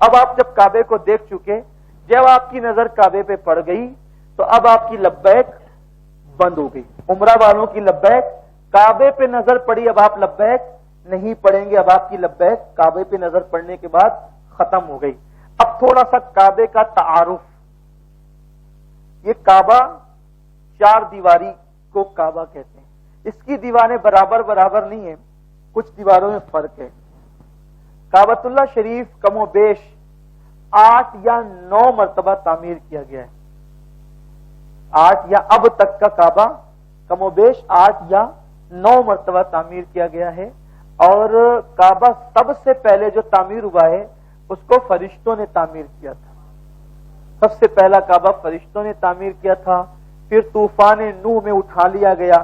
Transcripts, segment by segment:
اب آپ جب کعبے کو دیکھ چکے، جب آپ کی نظر کعبے پہ پڑ گئی تو اب آپ کی لبیک بند ہو گئی. عمرہ والوں کی لبیک، کعبے پہ نظر پڑی، اب آپ لبیک نہیں پڑیں گے. اب آپ کی لبیک کعبے پہ نظر پڑنے کے بعد ختم ہو گئی. اب تھوڑا سا کعبے کا تعارف. یہ کعبہ چار دیواری کو کعبہ کہتے ہیں. اس کی دیواریں برابر برابر نہیں ہیں، کچھ دیواروں میں فرق ہے. کعبۃ اللہ شریف کم و بیش 8 یا 9 مرتبہ تعمیر کیا گیا ہے. 8 یا اب تک کا کعبہ کم و بیش 8 یا 9 مرتبہ تعمیر کیا گیا ہے. اور کعبہ سب سے پہلے جو تعمیر ہوا ہے اس کو فرشتوں نے تعمیر کیا تھا. سب سے پہلا کعبہ فرشتوں نے تعمیر کیا تھا. پھر طوفان نوح میں اٹھا لیا گیا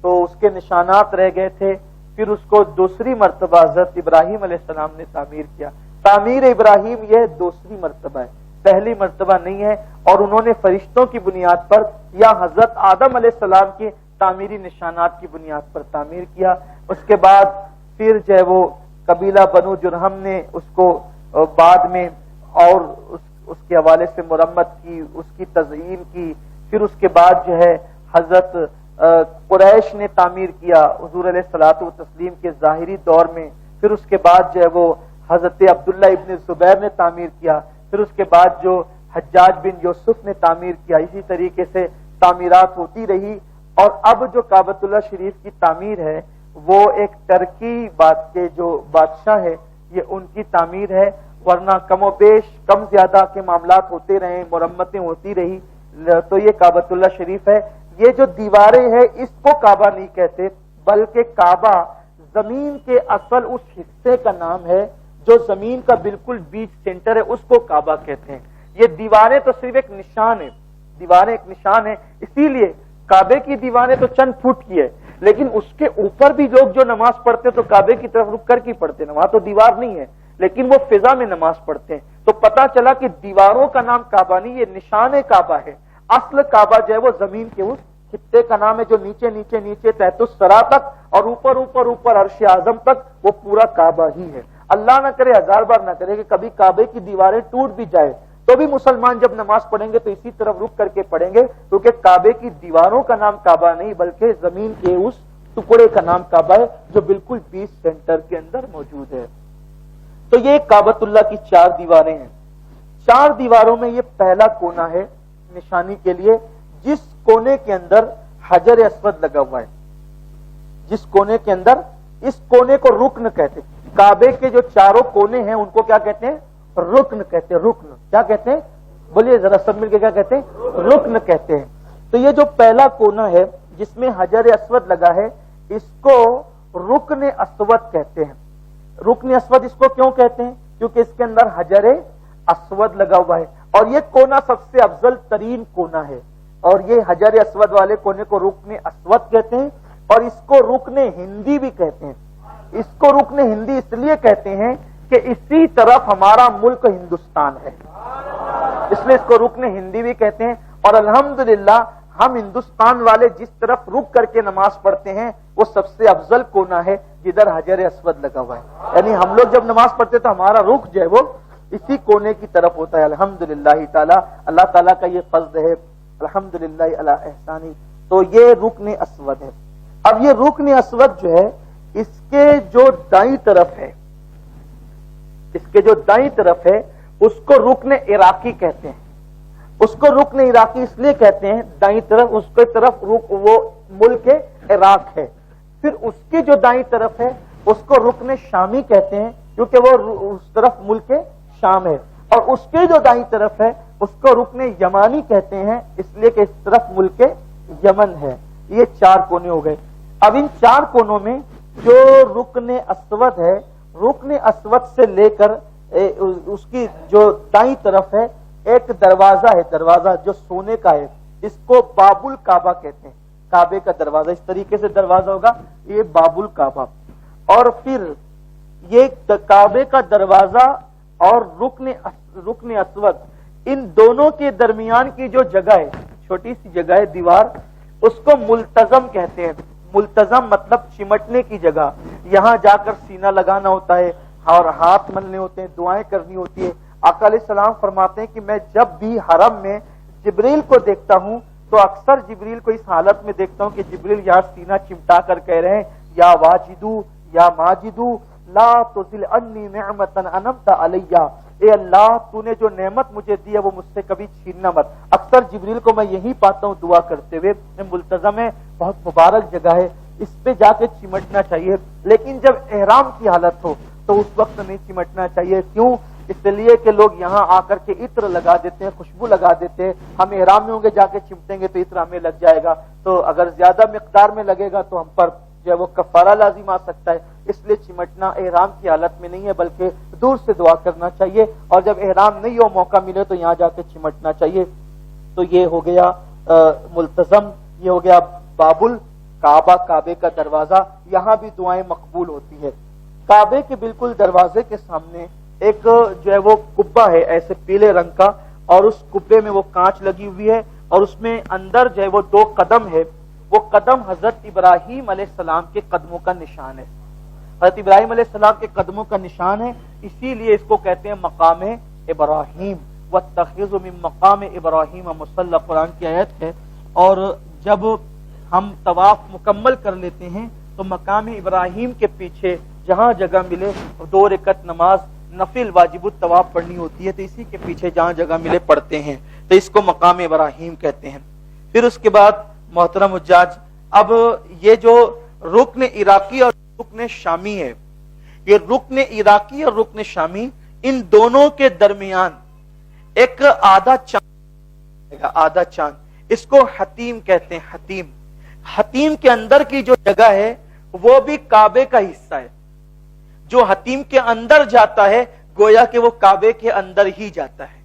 تو اس کے نشانات رہ گئے تھے. پھر اس کو دوسری مرتبہ حضرت ابراہیم علیہ السلام نے تعمیر کیا. تعمیر ابراہیم یہ دوسری مرتبہ ہے، پہلی مرتبہ نہیں ہے. اور انہوں نے فرشتوں کی بنیاد پر یا حضرت آدم علیہ السلام کے تعمیری نشانات کی بنیاد پر تعمیر کیا. اس کے بعد پھر جو ہے وہ قبیلہ بنو جرہم نے اس کو بعد میں اور اس کے حوالے سے مرمت کی، اس کی تزئین کی. پھر اس کے بعد جو ہے حضرت قریش نے تعمیر کیا حضور علیہ الصلوۃ والتسلیم کے ظاہری دور میں. پھر اس کے بعد جو ہے وہ حضرت عبداللہ ابن زبیر نے تعمیر کیا. پھر اس کے بعد جو حجاج بن یوسف نے تعمیر کیا. اسی طریقے سے تعمیرات ہوتی رہی. اور اب جو کعبۃ اللہ شریف کی تعمیر ہے وہ ایک ترکی بات کے جو بادشاہ ہے یہ ان کی تعمیر ہے. ورنہ کم و بیش کم زیادہ کے معاملات ہوتے رہے، مرمتیں ہوتی رہی. تو یہ کعبۃ اللہ شریف ہے. یہ جو دیواریں ہیں اس کو کعبہ نہیں کہتے، بلکہ کعبہ زمین کے اصل اس حصے کا نام ہے جو زمین کا بالکل بیچ سینٹر ہے، اس کو کعبہ کہتے ہیں. یہ دیواریں تو صرف ایک نشان ہے، دیواریں ایک نشان ہے. اسی لیے کعبے کی دیواریں تو چند فٹ کی ہے، لیکن اس کے اوپر بھی لوگ جو نماز پڑھتے تو کعبے کی طرف رک کر کی پڑھتے ہیں. وہاں تو دیوار نہیں ہے لیکن وہ فضا میں نماز پڑھتے ہیں. تو پتا چلا کہ دیواروں کا نام کعبہ نہیں، یہ نشان کعبہ ہے. اصل کعبہ جو ہے وہ زمین کے اس خطے کا نام ہے جو نیچے نیچے نیچے تحت الثری تک اور اوپر اوپر اوپر عرش اعظم تک وہ پورا کعبہ ہی ہے. اللہ نہ کرے، 1000 بار نہ کرے کہ کبھی کعبے کی دیواریں ٹوٹ بھی جائے تو بھی مسلمان جب نماز پڑھیں گے تو اسی طرف رک کر کے پڑھیں گے، کیونکہ کعبے کی دیواروں کا نام کعبہ نہیں بلکہ زمین کے اس ٹکڑے کا نام کعبہ ہے جو بالکل بیچ سینٹر کے اندر موجود ہے. تو یہ کعبۃ اللہ کی 4 دیواریں ہیں. 4 دیواروں میں یہ پہلا کونا ہے نشانی کے لیے، جس کونے کے اندر حجر اسود لگا ہوا ہے. جس کونے کے اندر، اس کونے کو رکن کہتے ہیں. کعبے کے جو چاروں کونے ہیں ان کو کیا کہتے ہیں؟ رکن کہتے ہیں. رکن کیا کہتے ہیں؟ بولیے ذرا سب مل کے کیا کہتے ہیں؟ رکن کہتے ہیں. تو یہ جو پہلا کونا ہے جس میں حجر اسود لگا ہے اس کو رکن اسود کہتے ہیں. رکن اسود اس کو کیوں کہتے ہیں؟ کیونکہ اس کے اندر حجر اسود لگا ہوا ہے اور یہ کونا سب سے افضل ترین کونا ہے. اور یہ حجر اسود والے کونے کو رکن اسود کہتے ہیں اور اس کو رکن ہندی بھی کہتے ہیں. اس کو رکن ہندی اس لیے کہتے ہیں کہ اسی طرف ہمارا ملک ہندوستان ہے، اس لیے اس کو رکن ہندی بھی کہتے ہیں. اور الحمدللہ ہم ہندوستان والے جس طرف رک کر کے نماز پڑھتے ہیں وہ سب سے افضل کونا ہے جدھر حجر اسود لگا ہوا ہے. یعنی ہم لوگ جب نماز پڑھتے تو ہمارا رخ جو ہے وہ اسی کونے کی طرف ہوتا ہے. الحمدللہ تعالی، اللہ تعالیٰ کا یہ فضل ہے. الحمدللہ علی احسانی. تو یہ رکن اسود ہے. اب یہ رکن اسود جو ہے اس کے جو دائیں طرف ہے، اس کے جو دائیں طرف ہے اس کو رکن عراقی کہتے ہیں. اس کو رکن عراقی اس لیے کہتے ہیں، دائیں طرف اس کے طرف وہ ملک عراق ہے. پھر اس کے جو دائیں طرف ہے اس کو رکن شامی کہتے ہیں کیونکہ وہ اس طرف ملک شام ہے. اور اس کے جو دائیں طرف ہے اس کو رکن یمانی کہتے ہیں اس لیے کہ اس طرف ملک یمن ہے. یہ 4 کونے ہو گئے. اب ان 4 کونوں میں جو رکن اسود ہے، رکن اسود سے لے کر اس کی جو دائیں طرف ہے ایک دروازہ ہے، دروازہ جو سونے کا ہے، اس کو باب الکعبہ کہتے ہیں. کعبے کا دروازہ اس طریقے سے دروازہ ہوگا، یہ باب الکعبہ. اور پھر یہ کعبے کا دروازہ اور رکن اسود، ان دونوں کے درمیان کی جو جگہ ہے، چھوٹی سی جگہ ہے دیوار، اس کو ملتزم کہتے ہیں. ملتزم مطلب چمٹنے کی جگہ. یہاں جا کر سینہ لگانا ہوتا ہے اور ہاتھ ملنے ہوتے ہیں، دعائیں کرنی ہوتی ہے. آقا علیہ السلام فرماتے ہیں کہ میں جب بھی حرم میں جبریل کو دیکھتا ہوں تو اکثر جبریل کو اس حالت میں دیکھتا ہوں کہ جبریل یہاں سینہ چمٹا کر کہہ رہے ہیں یا واجدو یا ماجدو لا تزل انی نعمتا انعمت علیہ، اے اللہ تو نے جو نعمت مجھے دی ہے وہ مجھ سے کبھی چھیننا مت۔ اکثر جبریل کو میں یہی پاتا ہوں دعا کرتے ہوئے، ملتزم ہے، بہت مبارک جگہ ہے، اس پہ جا کے چمٹنا چاہیے، لیکن جب احرام کی حالت ہو تو اس وقت نہیں چمٹنا چاہیے۔ کیوں؟ اس لیے کہ لوگ یہاں آ کر کے عطر لگا دیتے ہیں، خوشبو لگا دیتے ہیں، ہم احرام میں ہوں گے جا کے چمٹیں گے تو عطر ہمیں لگ جائے گا، تو اگر زیادہ مقدار میں لگے گا تو ہم پر جو ہے وہ کفارہ لازم آ سکتا ہے، اس لیے چمٹنا احرام کی حالت میں نہیں ہے بلکہ دور سے دعا کرنا چاہیے، اور جب احرام نہیں ہو موقع ملے تو یہاں جا کے چمٹنا چاہیے۔ تو یہ ہو گیا ملتزم، یہ ہو گیا باب الکعبہ، کعبے کا دروازہ، یہاں بھی دعائیں مقبول ہوتی ہے۔ کعبے کے بالکل دروازے کے سامنے ایک جو ہے وہ کبہ ہے ایسے پیلے رنگ کا، اور اس کبے میں وہ کانچ لگی ہوئی ہے، اور اس میں اندر جو ہے وہ 2 قدم ہے، وہ قدم حضرت ابراہیم علیہ السلام کے قدموں کا نشان ہے، حضرت ابراہیم علیہ السلام کے قدموں کا نشان ہے، اسی لیے اس کو کہتے ہیں مقام ابراہیم، واتخذوا من مقام ابراہیم مصلی، قرآن کی آیت ہے۔ اور جب ہم طواف مکمل کر لیتے ہیں تو مقام ابراہیم کے پیچھے جہاں جگہ ملے 2 رکعت نماز نفل واجب الطواف پڑھنی ہوتی ہے، تو اسی کے پیچھے جہاں جگہ ملے پڑھتے ہیں، تو اس کو مقام ابراہیم کہتے ہیں۔ پھر اس کے بعد محترم حجاج، اب یہ جو رکن عراقی اور رکن شامی ہے، یہ رکن عراقی اور رکن شامی، ان دونوں کے درمیان ایک آدھا چاند، اس کو حتیم کہتے ہیں۔ حتیم کے اندر کی جو جگہ ہے وہ بھی کعبے کا حصہ ہے، جو حتیم کے اندر جاتا ہے گویا کہ وہ کعبے کے اندر ہی جاتا ہے۔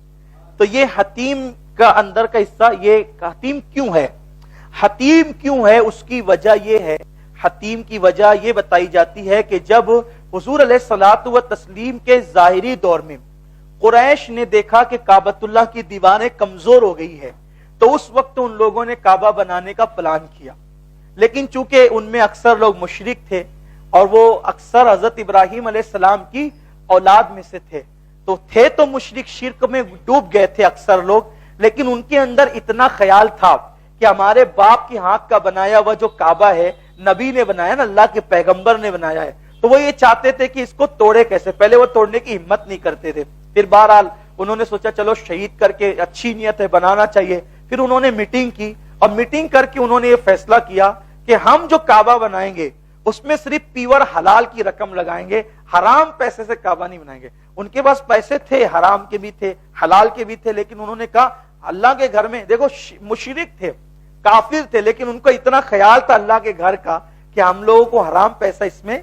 تو یہ حتیم کا اندر کا حصہ، یہ حتیم کیوں ہے؟ حتیم کیوں ہے؟ اس کی وجہ یہ ہے، حتیم کی وجہ یہ بتائی جاتی ہے کہ جب حضور علیہ الصلوۃ والتسلیم کے ظاہری دور میں قریش نے دیکھا کہ کعبۃ اللہ کی دیواریں کمزور ہو گئی ہے، تو اس وقت ان لوگوں نے کعبہ بنانے کا پلان کیا، لیکن چونکہ ان میں اکثر لوگ مشرک تھے اور وہ اکثر حضرت ابراہیم علیہ السلام کی اولاد میں سے تھے، تو مشرک شرک میں ڈوب گئے تھے اکثر لوگ، لیکن ان کے اندر اتنا خیال تھا کہ ہمارے باپ کی ہاتھ کا بنایا ہوا جو کعبہ ہے نبی نے بنایا نا، اللہ کے پیغمبر نے بنایا ہے، تو وہ یہ چاہتے تھے کہ اس کو توڑے کیسے، پہلے وہ توڑنے کی ہمت نہیں کرتے تھے، پھر بہرحال انہوں نے سوچا چلو شہید کر کے، اچھی نیت ہے بنانا چاہیے، پھر انہوں نے میٹنگ کی، اور میٹنگ کر کے انہوں نے یہ فیصلہ کیا کہ ہم جو کعبہ بنائیں گے اس میں صرف پیور حلال کی رقم لگائیں گے، حرام پیسے سے کعبہ نہیں بنائیں گے۔ ان کے پاس پیسے تھے، حرام کے بھی تھے، حلال کے بھی تھے، لیکن انہوں نے کہا اللہ کے گھر میں، دیکھو مشرک تھے، کافر تھے، لیکن ان کو اتنا خیال تھا اللہ کے گھر کا کہ ہم لوگوں کو حرام پیسہ اس میں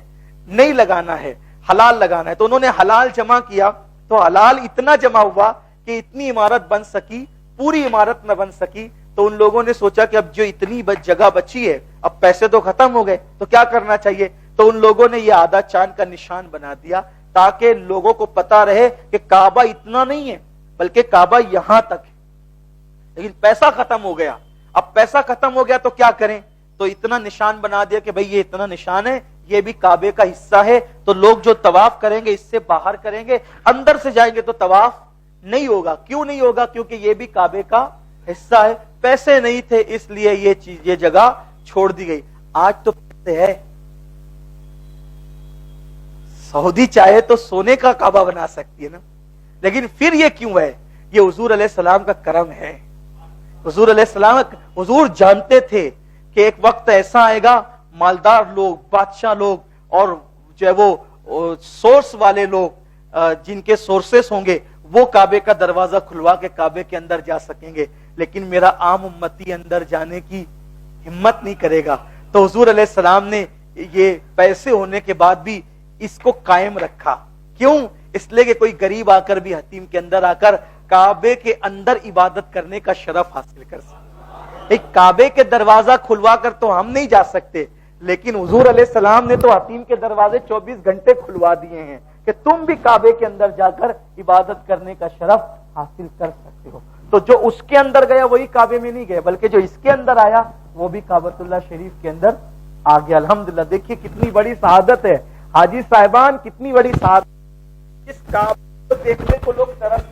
نہیں لگانا ہے، حلال لگانا ہے، تو انہوں نے حلال جمع کیا، تو حلال اتنا جمع ہوا کہ اتنی عمارت بن سکی، پوری عمارت نہ بن سکی، تو ان لوگوں نے سوچا کہ اب جو اتنی جگہ بچی ہے، اب پیسے تو ختم ہو گئے، تو کیا کرنا چاہیے، تو ان لوگوں نے یہ آدھا چاند کا نشان بنا دیا تاکہ لوگوں کو پتا رہے کہ کعبہ اتنا نہیں ہے بلکہ کعبہ یہاں تک ہے، لیکن پیسہ ختم ہو گیا۔ اب پیسہ ختم ہو گیا تو کیا کریں، تو اتنا نشان بنا دیا کہ بھئی یہ اتنا نشان ہے، یہ بھی کعبے کا حصہ ہے، تو لوگ جو طواف کریں گے اس سے باہر کریں گے، اندر سے جائیں گے تو طواف نہیں ہوگا۔ کیوں نہیں ہوگا؟ کیونکہ یہ بھی کعبے کا حصہ ہے، پیسے نہیں تھے اس لیے یہ جگہ چھوڑ دی گئی۔ آج تو پیسے ہے، سعودی چاہے تو سونے کا کعبہ بنا سکتی ہے نا، لیکن پھر یہ کیوں ہے؟ یہ حضور علیہ السلام کا کرم ہے۔ حضور علیہ السلام، حضور جانتے تھے کہ ایک وقت ایسا آئے گا، مالدار لوگ، بادشاہ لوگ، اور جو ہے وہ سورس والے لوگ، جن کے سورسز ہوں گے، وہ کعبے کا دروازہ کھلوا کے کعبے کے اندر جا سکیں گے، لیکن میرا عام امتی اندر جانے کی ہمت نہیں کرے گا۔ تو حضور علیہ السلام نے یہ پیسے ہونے کے بعد بھی اس کو قائم رکھا۔ کیوں؟ اس لیے کہ کوئی غریب آ کر بھی حتیم کے اندر آ کر کعبے کے اندر عبادت کرنے کا شرف حاصل کر سکے۔ ایک کعبے کے دروازہ کھلوا کر تو ہم نہیں جا سکتے، لیکن حضور علیہ السلام نے تو حتیم کے دروازے 24 گھنٹے کھلوا دیے ہیں کہ تم بھی کعبے کے اندر جا کر عبادت کرنے کا شرف حاصل کر سکتے ہو۔ تو جو اس کے اندر گیا وہی کعبے میں نہیں گیا، بلکہ جو اس کے اندر آیا وہ بھی کعبۃ اللہ شریف کے اندر آ گیا۔ الحمدللہ، دیکھیے کتنی بڑی سعادت ہے حاجی صاحبان، کتنی بڑی سعادت، اس کعبے کو دیکھنے کو لوگ ترس